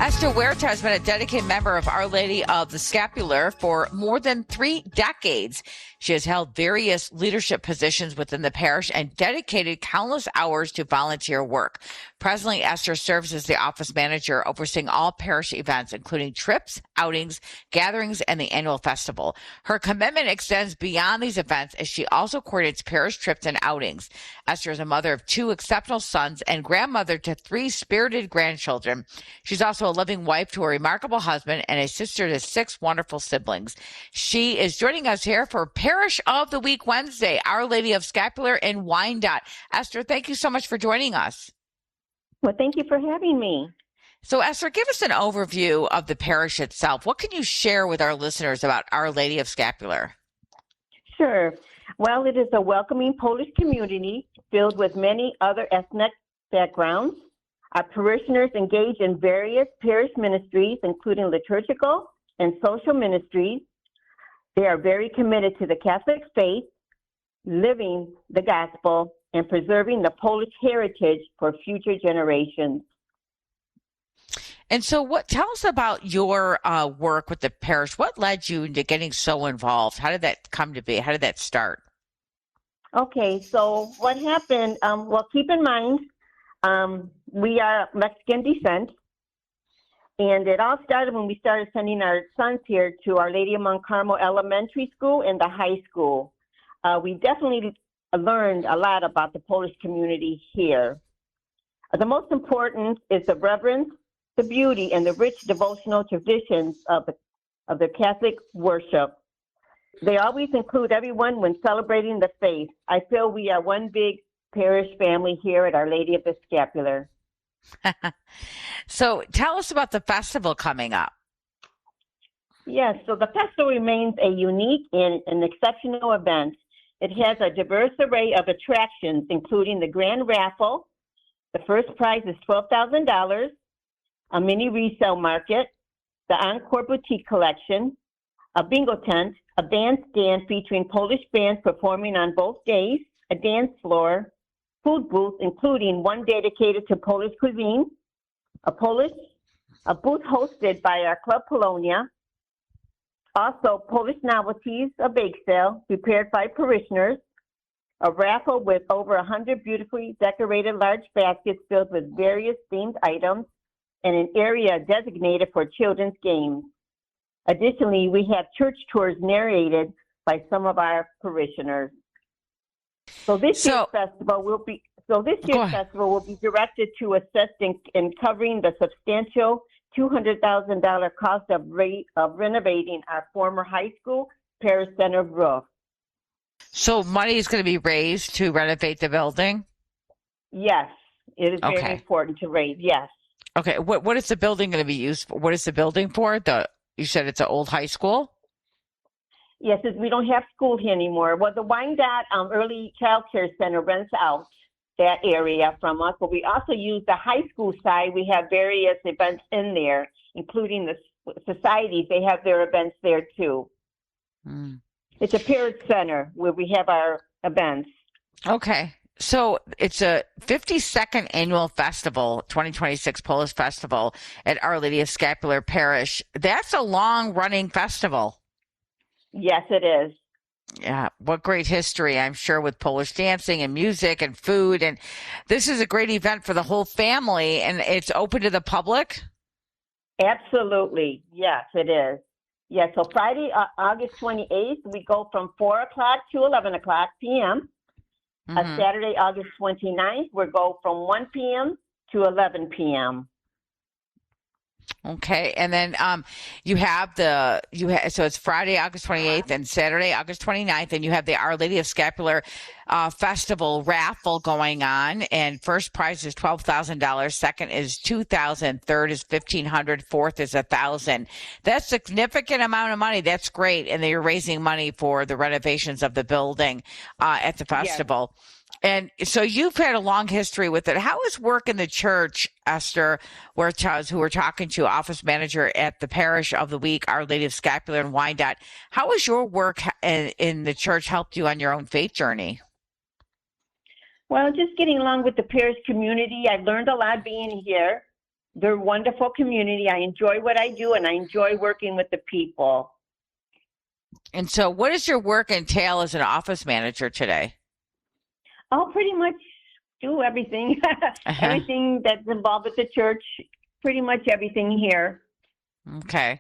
Esther Huerta has been a dedicated member of Our Lady of the Scapular for more than 3 decades. She has held various leadership positions within the parish and dedicated countless hours to volunteer work. Presently, Esther serves as the office manager, overseeing all parish events, including trips, outings, gatherings, and the annual festival. Her commitment extends beyond these events as she also coordinates parish trips and outings. Esther is a mother of 2 exceptional sons and grandmother to 3 spirited grandchildren. She's also a loving wife to a remarkable husband and a sister to 6 wonderful siblings. She is joining us here for Parish of the Week Wednesday, Our Lady of Scapular in Wyandotte. Esther, thank you so much for joining us. Well, thank you for having me. So, Esther, give us an overview of the parish itself. What can you share with our listeners about Our Lady of Scapular? Sure. Well, it is a welcoming Polish community filled with many other ethnic backgrounds. Our parishioners engage in various parish ministries, including liturgical and social ministries. They are very committed to the Catholic faith, living the gospel, and preserving the Polish heritage for future generations. And so tell us about your work with the parish. What led you into getting so involved? How did that come to be? How did that start? Okay, so what happened, well, keep in mind, we are Mexican descent, and it all started when we started sending our sons here to Our Lady of Mount Carmel Elementary School and the high school. We definitely learned a lot about the Polish community here. The most important is the reverence, the beauty, and the rich devotional traditions of the Catholic worship. They always include everyone when celebrating the faith. I feel we are one big parish family here at Our Lady of the Scapular. So tell us about the festival coming up. Yes, so the festival remains a unique and an exceptional event. It has a diverse array of attractions, including the grand raffle. The first prize is $12,000, a mini resale market, the Encore Boutique collection, a bingo tent, a bandstand featuring Polish bands performing on both days, a dance floor, food booth, including one dedicated to Polish cuisine, a booth hosted by our Club Polonia, also Polish novelties, a bake sale prepared by parishioners, a raffle with over 100 beautifully decorated large baskets filled with various themed items, and an area designated for children's games. Additionally, we have church tours narrated by some of our parishioners. So this year's festival will be directed to assist in covering the substantial $200,000 cost of renovating our former high school parish center roof. So money is going to be raised to renovate the building? Yes, it is very important to raise. Yes. Okay. What is the building going to be used for? What is the building for? You said it's an old high school? Yes, we don't have school here anymore. Well, the Wyandotte Early Child Care Center rents out that area from us, but we also use the high school side. We have various events in there, including the societies. They have their events there too. It's a parish center where we have our events. Okay. So it's a 52nd annual festival, 2026 Polish Festival at Our Lady of Scapular Parish. That's a long-running festival. Yes, it is. Yeah, what great history, I'm sure, with Polish dancing and music and food. And this is a great event for the whole family, and it's open to the public? Absolutely. Yes, it is. Yeah, so Friday, August 28th, we go from 4 o'clock to 11 o'clock p.m. Saturday, August 29th, we go from 1 p.m. to 11 p.m. Okay, and then so it's Friday, August 28th, and Saturday, August 29th, and you have the Our Lady of Scapular Festival raffle going on, and first prize is $12,000, second is $2,000, third is $1,500, fourth is $1,000. That's a significant amount of money. That's great, and you're raising money for the renovations of the building at the festival. Yes. And so you've had a long history with it. How is work in the church, Esther, who we're talking to, office manager at the Parish of the Week, Our Lady of Scapular in Wyandotte? How has your work in the church helped you on your own faith journey? Well, just getting along with the parish community. I've learned a lot being here. They're a wonderful community. I enjoy what I do, and I enjoy working with the people. And so what does your work entail as an office manager today? I'll pretty much do everything, everything that's involved with the church, pretty much everything here. Okay.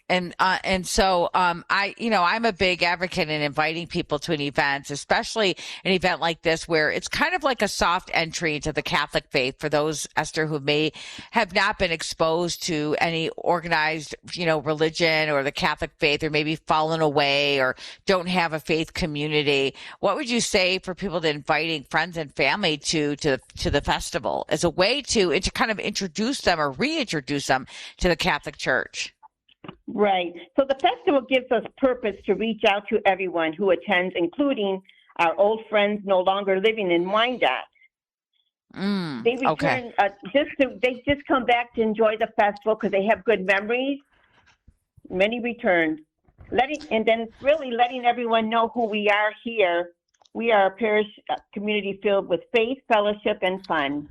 And so I'm a big advocate in inviting people to an event, especially an event like this where it's kind of like a soft entry into the Catholic faith for those, Esther, who may have not been exposed to any organized, religion or the Catholic faith, or maybe fallen away or don't have a faith community. What would you say for people to inviting friends and family to the festival as a way to kind of introduce them or reintroduce them to the Catholic Church? Right. So the festival gives us purpose to reach out to everyone who attends, including our old friends no longer living in Wyandotte. They return they just come back to enjoy the festival because they have good memories. Many returned. Letting everyone know who we are here. We are a parish community filled with faith, fellowship, and fun.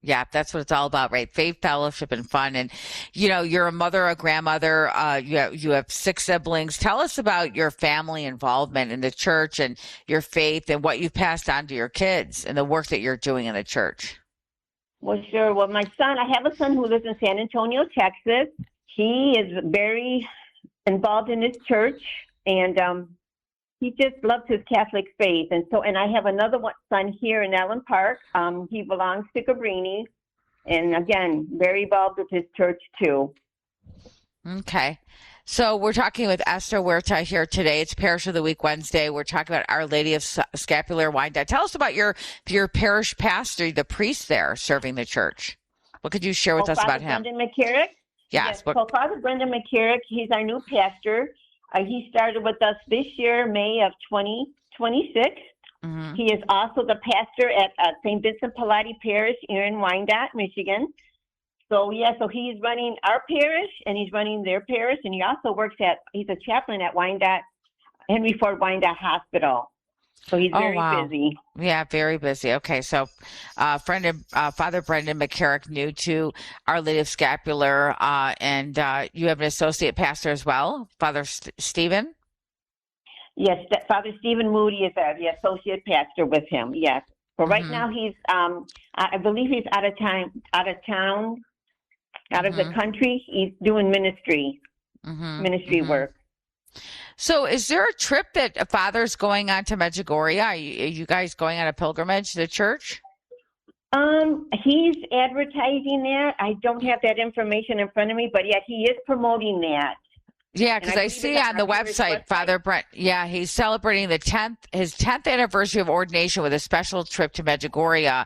Yeah, that's what it's all about, right? Faith, fellowship, and fun. And, you're a mother, a grandmother, you have 6 siblings. Tell us about your family involvement in the church and your faith and what you've passed on to your kids and the work that you're doing in the church. Well, sure. Well, I have a son who lives in San Antonio, Texas. He is very involved in his church, and he just loves his Catholic faith. And I have another son here in Allen Park. He belongs to Cabrini, and again, very involved with his church too. Okay. So we're talking with Esther Huerta here today. It's Parish of the Week Wednesday. We're talking about Our Lady of Scapular, Wyandotte. Tell us about your parish pastor, the priest there serving the church. What could you share with us about him? Father Brendan McCarrick? Yes. So Father Brendan McCarrick, he's our new pastor. He started with us this year, May of 2026. Mm-hmm. He is also the pastor at St. Vincent Pallotti Parish here in Wyandotte, Michigan. So he's running our parish and he's running their parish, and he also he's a chaplain at Wyandotte, Henry Ford Wyandotte Hospital. So he's very busy. Yeah, very busy. Okay, so Father Brendan McCarrick, new to Our Lady of Scapular, and you have an associate pastor as well, Father Stephen? Yes, Father Stephen Moody is the associate pastor with him, yes. But right now he's, I believe he's out of the country. He's doing ministry work. So is there a trip that Father's going on to Medjugorje? Are you guys going on a pilgrimage to the church? He's advertising that. I don't have that information in front of me, but he is promoting that. Yeah, because I see on the website, Father Brent, he's celebrating his 10th anniversary of ordination with a special trip to Medjugorje,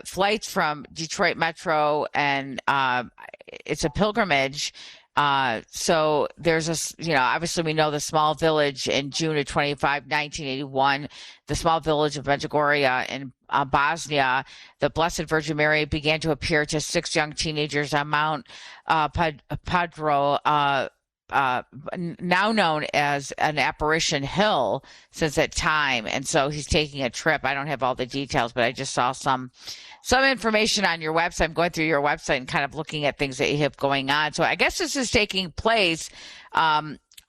flights from Detroit Metro, and it's a pilgrimage. So there's obviously we know the small village in June of 1981, the small village of Medjugorje in Bosnia. The Blessed Virgin Mary began to appear to 6 young teenagers on Mount Padro, now known as an apparition hill since that time. And so he's taking a trip. I don't have all the details, but I just saw some information on your website. I'm going through your website and kind of looking at things that you have going on. So I guess this is taking place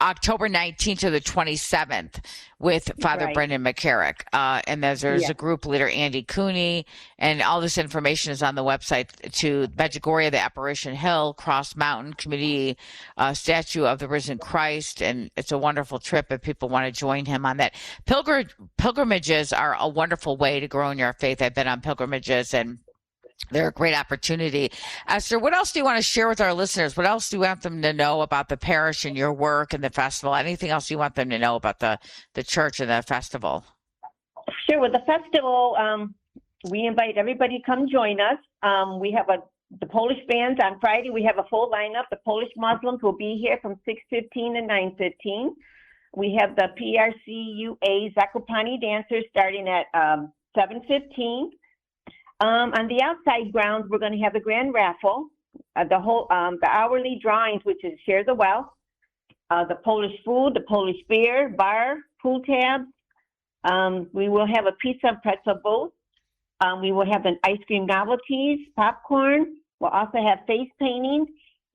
October 19th to the 27th with Father Brendan McCarrick. And there's a group leader, Andy Cooney, and all this information is on the website to Medjugorje, the Apparition Hill, Cross Mountain Community, Statue of the Risen Christ. And it's a wonderful trip if people want to join him on that. Pilgrimages are a wonderful way to grow in your faith. I've been on pilgrimages and they're a great opportunity. Esther, what else do you want to share with our listeners? What else do you want them to know about the parish and your work and the festival? Anything else you want them to know about the church and the festival? Sure. With the festival, we invite everybody to come join us. We have the Polish bands on Friday. We have a full lineup. The Polish Muslims will be here from 6:15 to 9:15. We have the PRCUA Zakopane dancers starting at 7:15. On the outside grounds, we're going to have the grand raffle, the hourly drawings, which is Share the Wealth, the Polish food, the Polish beer, bar, pool tabs. We will have a pizza and pretzel booth. We will have the ice cream novelties, popcorn, We'll also have face painting,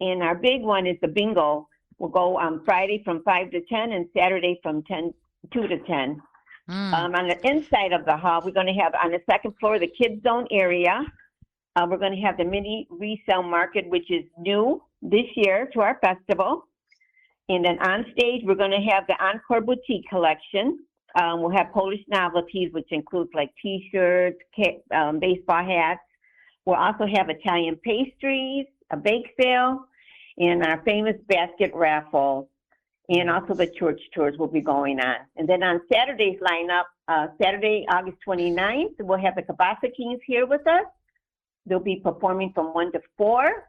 and our big one is the bingo. We'll go on Friday from 5 to 10 and Saturday from 2 to 10. On the inside of the hall, we're going to have on the second floor the kids zone area. We're going to have the mini resale market, which is new this year to our festival. And then on stage, we're going to have the Encore Boutique collection. We'll have Polish novelties, which includes like T-shirts, baseball hats. We'll also have Italian pastries, a bake sale, and our famous basket raffle. And also the church tours will be going on. And then on Saturday's lineup, Saturday, August 29th, we'll have the Cabasa Kings here with us. They'll be performing from 1 to 4.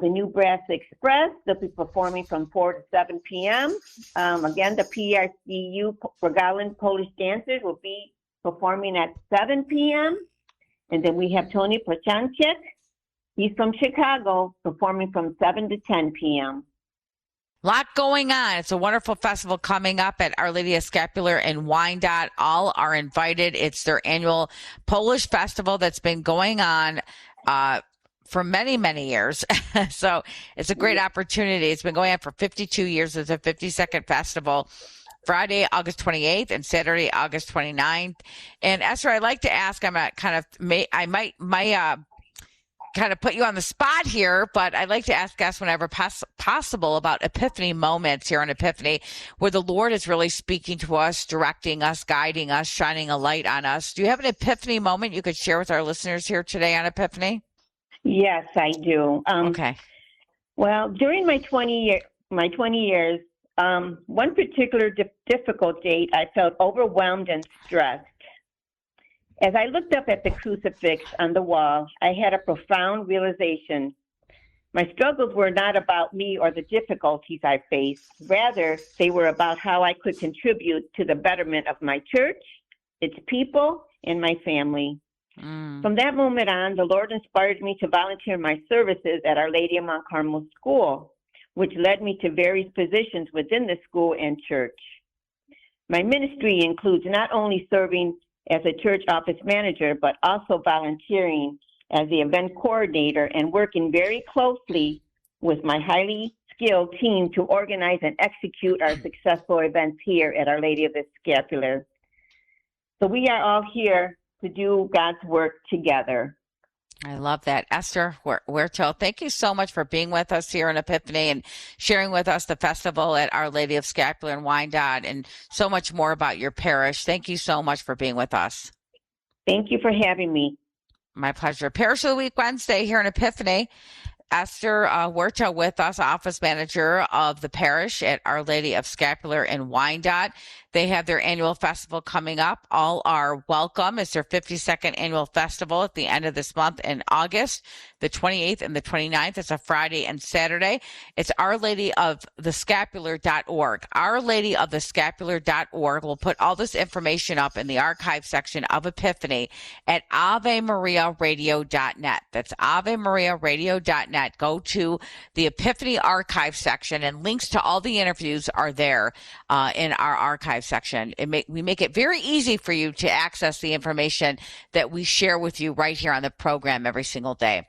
The New Brass Express, they'll be performing from 4 to 7 p.m. Again, the PRCU Rogaland Polish dancers will be performing at 7 p.m. And then we have Tony Prochanchik. He's from Chicago, performing from 7 to 10 p.m. Lot going on. It's a wonderful festival coming up at Our Lady of Scapular in Wyandotte. All are invited. It's their annual Polish festival that's been going on for many, many years. So it's a great opportunity. It's been going on for 52 years. It's a 52nd festival. Friday, August 28th and Saturday, August 29th. And Esther, I'd like to ask, I might kind of put you on the spot here, but I'd like to ask guests whenever possible about epiphany moments here on Epiphany, where the Lord is really speaking to us, directing us, guiding us, shining a light on us. Do you have an epiphany moment you could share with our listeners here today on Epiphany? Yes, I do. Okay. Well, during my 20 years, one particular difficult date, I felt overwhelmed and stressed. As I looked up at the crucifix on the wall, I had a profound realization. My struggles were not about me or the difficulties I faced. Rather, they were about how I could contribute to the betterment of my church, its people, and my family. From that moment on, the Lord inspired me to volunteer my services at Our Lady of Mount Carmel School, which led me to various positions within the school and church. My ministry includes not only serving as a church office manager, but also volunteering as the event coordinator and working very closely with my highly skilled team to organize and execute our successful events here at Our Lady of the Scapular. So we are all here to do God's work together. I love that. Esther Huerto, thank you so much for being with us here in Epiphany and sharing with us the festival at Our Lady of Scapular in Wyandotte and so much more about your parish. Thank you so much for being with us. Thank you for having me. My pleasure. Parish of the Week Wednesday here in Epiphany. Esther Huerto with us, office manager of the parish at Our Lady of Scapular in Wyandotte. They have their annual festival coming up. All are welcome. It's their 52nd annual festival at the end of this month in August, the 28th and the 29th. It's a Friday and Saturday. It's Our Lady of the Scapular.org. Our Lady of the Scapular.org. We'll put all this information up in the archive section of Epiphany at AveMariaRadio.net. That's AveMariaRadio.net. Go to the Epiphany archive section and links to all the interviews are there in our archive section. We make it very easy for you to access the information that we share with you right here on the program every single day.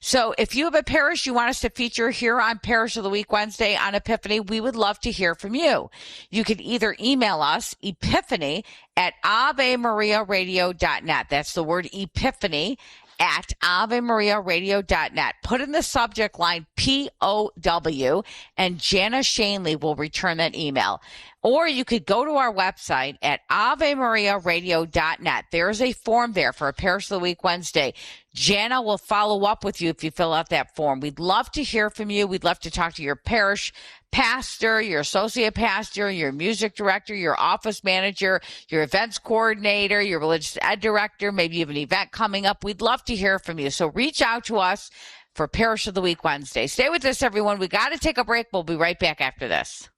So if you have a parish you want us to feature here on Parish of the Week Wednesday on Epiphany, we would love to hear from you. You can either email us, epiphany at AveMariaRadio.net. That's the word epiphany at AveMariaRadio.net. Put in the subject line POW, and Jana Shanley will return that email. Or you could go to our website at AveMariaRadio.net. There is a form there for a Parish of the Week Wednesday. Jana will follow up with you if you fill out that form. We'd love to hear from you. We'd love to talk to your parish pastor, your associate pastor, your music director, your office manager, your events coordinator, your religious ed director. Maybe you have an event coming up. We'd love to hear from you. So reach out to us for Parish of the Week Wednesday. Stay with us, everyone. We got to take a break. We'll be right back after this.